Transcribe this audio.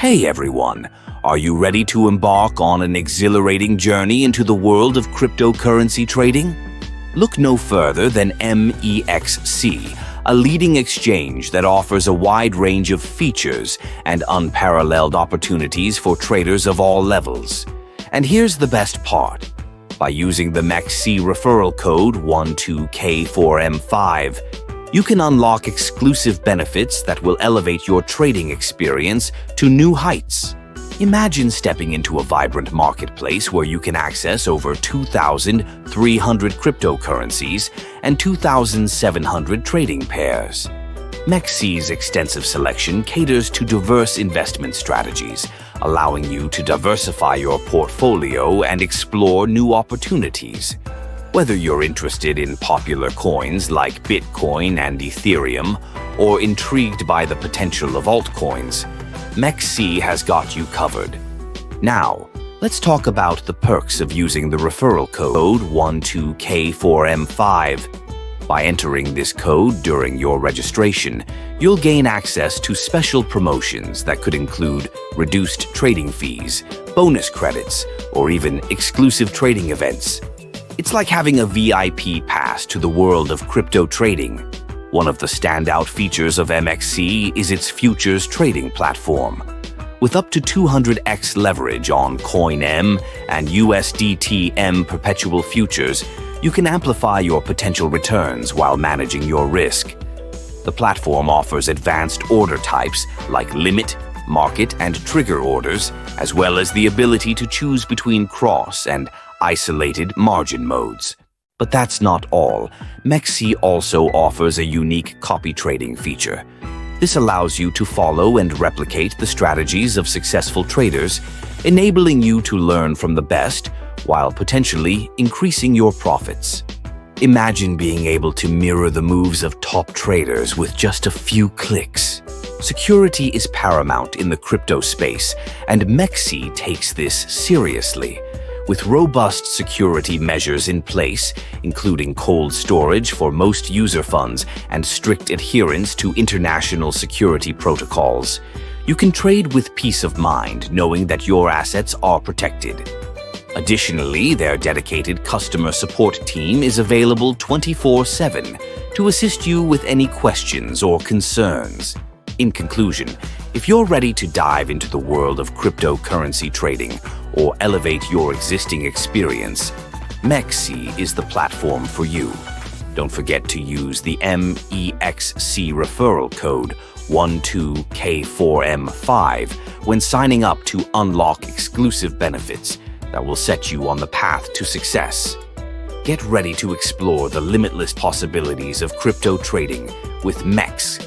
Hey everyone, are you ready to embark on an exhilarating journey into the world of cryptocurrency trading? Look no further than MEXC, a leading exchange that offers a wide range of features and unparalleled opportunities for traders of all levels. And here's the best part. By using the MEXC Referral code 12K4M5, you can unlock exclusive benefits that will elevate your trading experience to new heights. Imagine stepping into a vibrant marketplace where you can access over 2,300 cryptocurrencies and 2,700 trading pairs. MEXC's extensive selection caters to diverse investment strategies, allowing you to diversify your portfolio and explore new opportunities. Whether you're interested in popular coins like Bitcoin and Ethereum, or intrigued by the potential of altcoins, MEXC has got you covered. Now, let's talk about the perks of using the referral code 12K4M5. By entering this code during your registration, you'll gain access to special promotions that could include reduced trading fees, bonus credits, or even exclusive trading events. It's like having a VIP pass to the world of crypto trading. One of the standout features of MEXC is its futures trading platform. With up to 200x leverage on CoinM and USDT-M perpetual futures, you can amplify your potential returns while managing your risk. The platform offers advanced order types like limit, market, and trigger orders, as well as the ability to choose between cross and isolated margin modes. But that's not all. MEXC also offers a unique copy trading feature. This allows you to follow and replicate the strategies of successful traders, enabling you to learn from the best while potentially increasing your profits. Imagine being able to mirror the moves of top traders with just a few clicks. Security is paramount in the crypto space, and MEXC takes this seriously. With robust security measures in place, including cold storage for most user funds and strict adherence to international security protocols, you can trade with peace of mind knowing that your assets are protected. Additionally, their dedicated customer support team is available 24/7 to assist you with any questions or concerns. In conclusion, if you're ready to dive into the world of cryptocurrency trading or elevate your existing experience, MEXC is the platform for you. Don't forget to use the MEXC referral code 12K4M5 when signing up to unlock exclusive benefits that will set you on the path to success. Get ready to explore the limitless possibilities of crypto trading with MEXC.